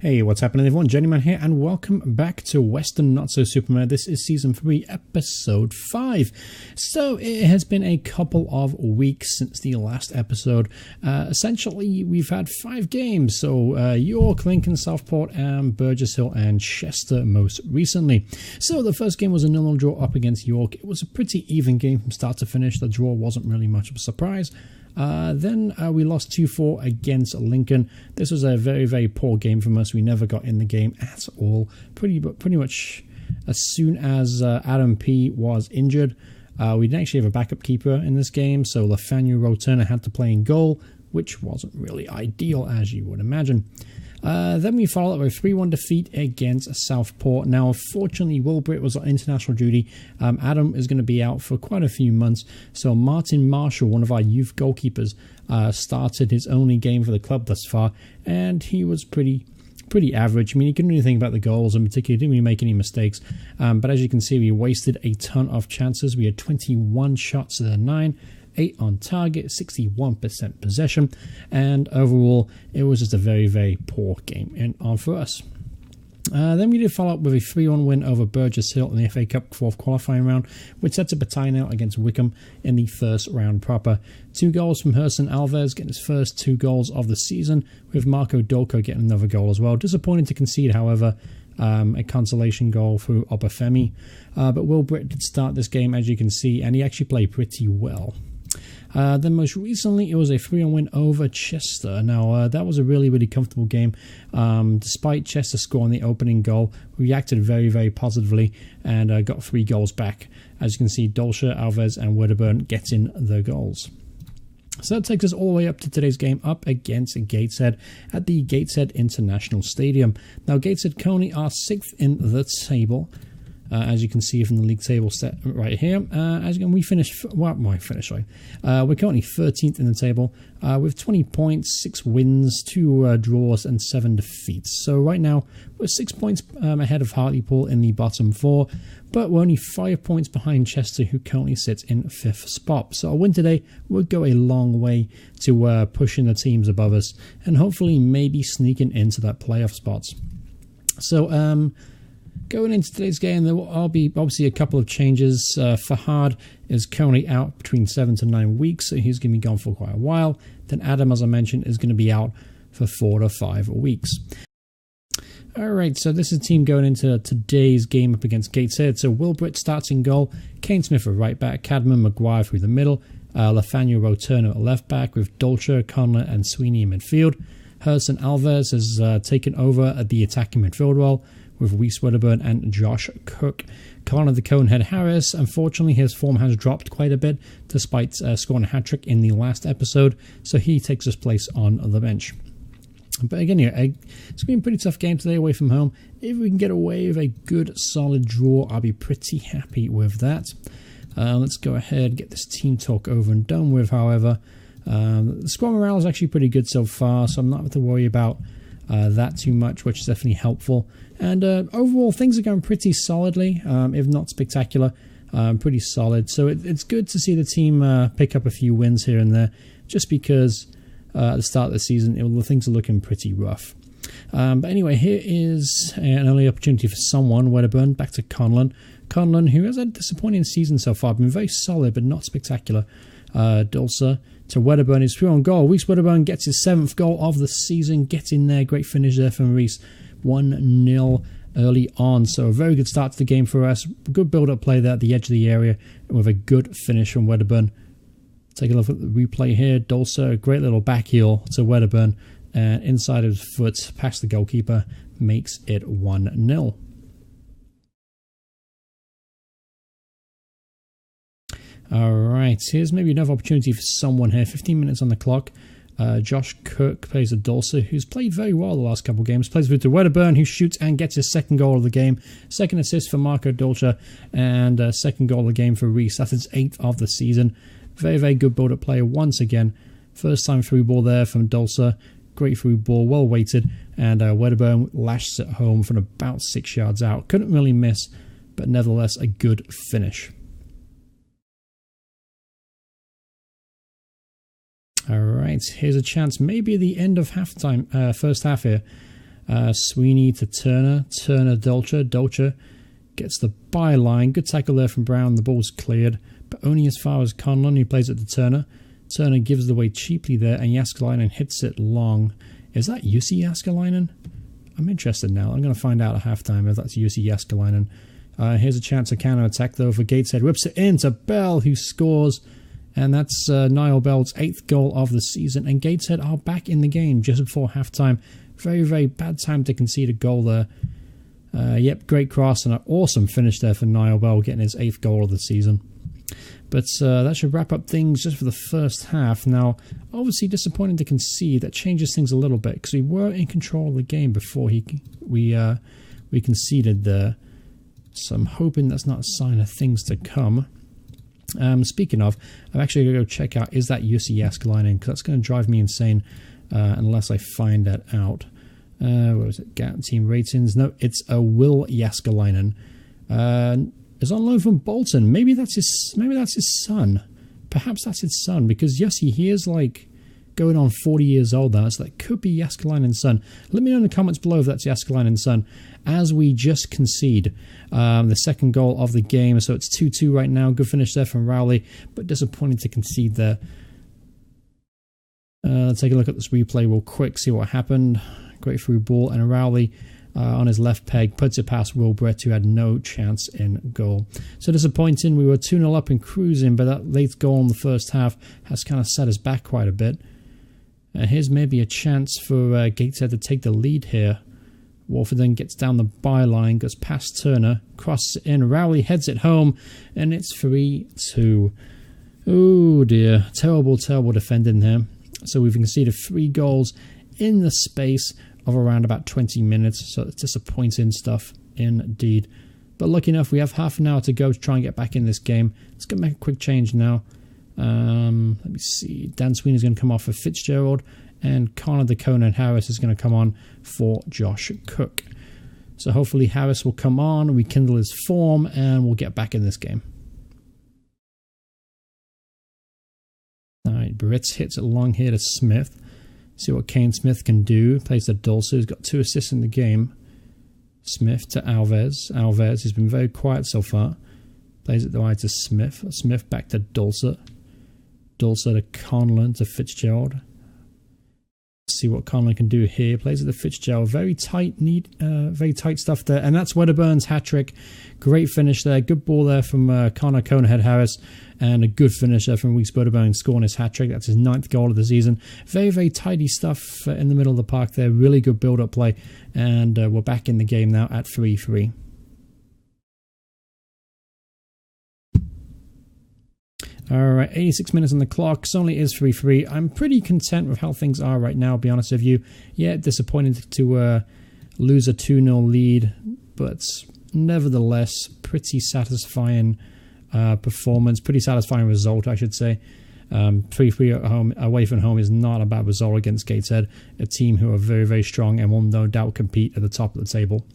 Hey, what's happening everyone? Journeyman here and welcome back to Weston Super Mare. This is Season 3, Episode 5. So it has been a couple of weeks since the last episode. Essentially, we've had 5 games. So York, Lincoln, Southport, and Burgess Hill and Chester most recently. So the first game was a 0-0 draw up against York. It was a pretty even game from start to finish. The draw wasn't really much of a surprise. Then we lost 2-4 against Lincoln. This was a very, very poor game from us. We never got in the game at all. Pretty much as soon as Adam P was injured, we didn't actually have a backup keeper in this game, so Lafanu Roturner had to play in goal, which wasn't really ideal, as you would imagine. Then we followed up with a 3-1 defeat against Southport. Now, unfortunately, Will Britt was on international duty. Adam is going to be out for quite a few months. So Martin Marshall, one of our youth goalkeepers, started his only game for the club thus far, and he was pretty average. I mean, he couldn't do anything about the goals, in particular, didn't really make any mistakes. But as you can see, we wasted a ton of chances. We had 21 shots to 9. 8 on target, 61% possession, and overall it was just a very, very poor game for us. Then we did follow up with a 3-1 win over Burgess Hill in the FA Cup 4th qualifying round, which sets a battalion out against Wickham in the first round proper. 2 goals from Herson Alves, getting his first 2 goals of the season, with Marco Dolko getting another goal as well. Disappointing to concede, however, a consolation goal through Obafemi. But Will Britt did start this game, as you can see, and he actually played pretty well. Then most recently, it was a 3-1 win over Chester. Now, that was a really, really comfortable game. Despite Chester scoring the opening goal, we reacted very, very positively and got 3 goals back. As you can see, Dolce, Alves and Wedderburn getting the goals. So that takes us all the way up to today's game up against Gateshead at the Gateshead International Stadium. Now, Gateshead currently are 6th in the table. As you can see from the league table set right here. We finished, we're currently 13th in the table with 20 points, 6 wins, 2 draws and 7 defeats. So right now we're 6 points ahead of Hartlepool in the bottom 4, but we're only 5 points behind Chester, who currently sits in 5th spot. So a win today would go a long way to pushing the teams above us and hopefully maybe sneaking into that playoff spots. So going into today's game, there will be obviously a couple of changes. Fahad is currently out between 7 to 9 weeks, so he's going to be gone for quite a while. Then Adam, as I mentioned, is going to be out for 4 to 5 weeks. Alright, so this is the team going into today's game up against Gateshead. So Will Britt starts in goal, Kane Smith at right back, Cadman Maguire through the middle, Lafanu Roturner at left back with Dolce, Conlon and Sweeney in midfield. Herson Alves has taken over at the attacking midfield role, with Reese Wedderburn and Josh Cook. Connor the Conehead Harris, unfortunately his form has dropped quite a bit despite scoring a hat-trick in the last episode, so he takes his place on the bench. But again, it's going to be a pretty tough game today away from home. If we can get away with a good solid draw, I'll be pretty happy with that. Let's go ahead and get this team talk over and done with, however. The squad morale is actually pretty good so far, so I'm not going to worry about that too much, which is definitely helpful. And overall, things are going pretty solidly, if not spectacular, pretty solid. So it's good to see the team pick up a few wins here and there, just because at the start of the season, things are looking pretty rough. But anyway, here is an early opportunity for someone. Wedderburn back to Conlon. Conlon, who has had a disappointing season so far, been very solid but not spectacular. Dulce to Wedderburn is through on goal. Reese Wedderburn gets his 7th goal of the season. Get in there. Great finish there from Reese. 1-0 early on. So a very good start to the game for us. Good build-up play there at the edge of the area with a good finish from Wedderburn. Take a look at the replay here. Dulce, a great little back heel to Wedderburn. And inside of his foot, past the goalkeeper, makes it 1-0. Alright, here's maybe another opportunity for someone here. 15 minutes on the clock. Josh Cook plays a Dulce, who's played very well the last couple of games. Plays through to Wedderburn, who shoots and gets his 2nd goal of the game. 2nd assist for Marco Dolce, and 2nd goal of the game for Reese. That's his 8th of the season. Very, very good build-up player once again. First time through ball there from Dulce. Great through ball, well weighted. And Wedderburn lashes it home from about 6 yards out. Couldn't really miss, but nevertheless a good finish. Alright, here's a chance, maybe at the end of halftime, first half here. Sweeney to Turner. Turner, Dolcher. Dolcher gets the byline. Good tackle there from Brown. The ball's cleared, but only as far as Conlon, who plays it to Turner. Turner gives it away cheaply there, and Jääskeläinen hits it long. Is that Jussi Jääskeläinen? I'm interested now. I'm going to find out at halftime if that's Jussi Jääskeläinen. Here's a chance to counter-attack, though, for Gateshead. Whips it in to Bell, who scores. And that's Niall Bell's 8th goal of the season. And Gateshead are back in the game just before halftime. Very, very bad time to concede a goal there. Yep, great cross and an awesome finish there for Niall Bell, getting his 8th goal of the season. But that should wrap up things just for the first half. Now, obviously disappointing to concede. That changes things a little bit because we were in control of the game before we conceded there. So I'm hoping that's not a sign of things to come. Speaking of, I'm actually going to go check out, is that Jussi Jääskeläinen? Because that's going to drive me insane unless I find that out. What was it? Team ratings. No, it's a Will Jääskeläinen. Is on loan from Bolton. Maybe that's his son. Perhaps that's his son, because Jussi, he is like going on 40 years old now, so that could be Jääskeläinen's son. Let me know in the comments below if that's Jääskeläinen's son. As we just concede the second goal of the game, so it's 2-2 right now. Good finish there from Rowley, but disappointing to concede there. Let's take a look at this replay real quick, see what happened. Great through ball, and Rowley on his left peg puts it past Will Brett, who had no chance in goal. So disappointing. We were 2-0 up and cruising, but that late goal in the first half has kind of set us back quite a bit. Here's maybe a chance for Gateshead to take the lead here. Walford then gets down the byline, goes past Turner, crosses it in, Rowley heads it home, and it's 3-2. Oh dear, terrible, terrible defending here. So we've conceded 3 goals in the space of around about 20 minutes, so it's disappointing stuff indeed. But lucky enough, we have half an hour to go to try and get back in this game. Let's go make a quick change now. Let me see. Dan Sweeney's going to come off for Fitzgerald, and Connor the Conan Harris is going to come on for Josh Cook. So hopefully Harris will come on, rekindle his form, and we'll get back in this game. Alright, Britz hits it long here to Smith. See what Kane Smith can do. Plays to Dulce, who's got 2 assists in the game. Smith to Alves. Alves has been very quiet so far. Plays it wide to Smith. Smith back to Dulce. Dulce to Conlon to Fitzgerald. See what Conlon can do here. Plays it to Fitzgerald. Very tight, very tight stuff there. And that's Wedderburn's hat-trick. Great finish there. Good ball there from Connor Conehead Harris. And a good finish there from Weeks Wedderburn scoring his hat-trick. That's his 9th goal of the season. Very, very tidy stuff in the middle of the park there. Really good build-up play. And we're back in the game now at 3-3. Alright, 86 minutes on the clock. It only is 3-3. I'm pretty content with how things are right now, I'll be honest with you. Yeah, disappointing to lose a 2-0 lead, but nevertheless, pretty satisfying performance. Pretty satisfying result, I should say. 3-3 at home, away from home is not a bad result against Gateshead, a team who are very, very strong and will no doubt compete at the top of the table.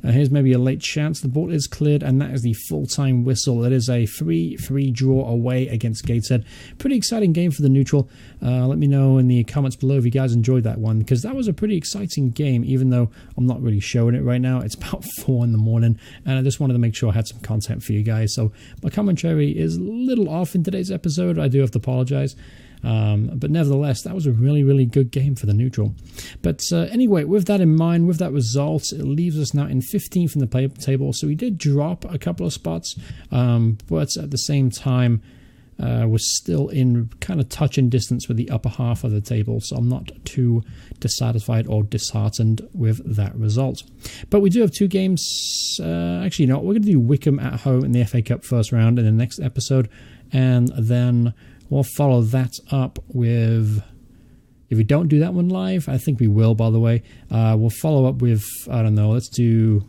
Here's maybe a late chance. The ball is cleared, and that is the full-time whistle. It is a 3-3 draw away against Gateshead. Pretty exciting game for the neutral. Let me know in the comments below if you guys enjoyed that one, because that was a pretty exciting game, even though I'm not really showing it right now. It's about 4 in the morning, and I just wanted to make sure I had some content for you guys. So my commentary is a little off in today's episode. I do have to apologize. But nevertheless, that was a really, really good game for the neutral. But anyway, with that in mind, with that result, it leaves us now in 15th in the table. So we did drop a couple of spots, but at the same time, we're still in kind of touching distance with the upper half of the table. So I'm not too dissatisfied or disheartened with that result. But we do have 2 games. Actually, no, we're going to do Wickham at home in the FA Cup first round in the next episode. And then we'll follow that up with, if we don't do that one live, I think we will, by the way, we'll follow up with, I don't know, let's do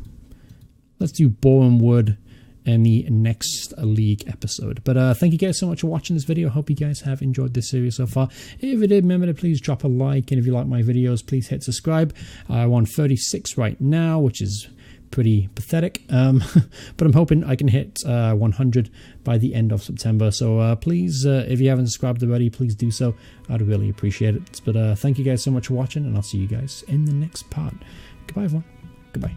Boreham Wood in the next league episode. But thank you guys so much for watching this video. I hope you guys have enjoyed this series so far. If you did, remember to please drop a like, and if you like my videos, please hit subscribe. I'm on 36 right now, which is pretty pathetic, but I'm hoping I can hit 100 by the end of September. So please, if you haven't subscribed already, please do so. I'd really appreciate it. But thank you guys so much for watching, and I'll see you guys in the next part. Goodbye, everyone. Goodbye.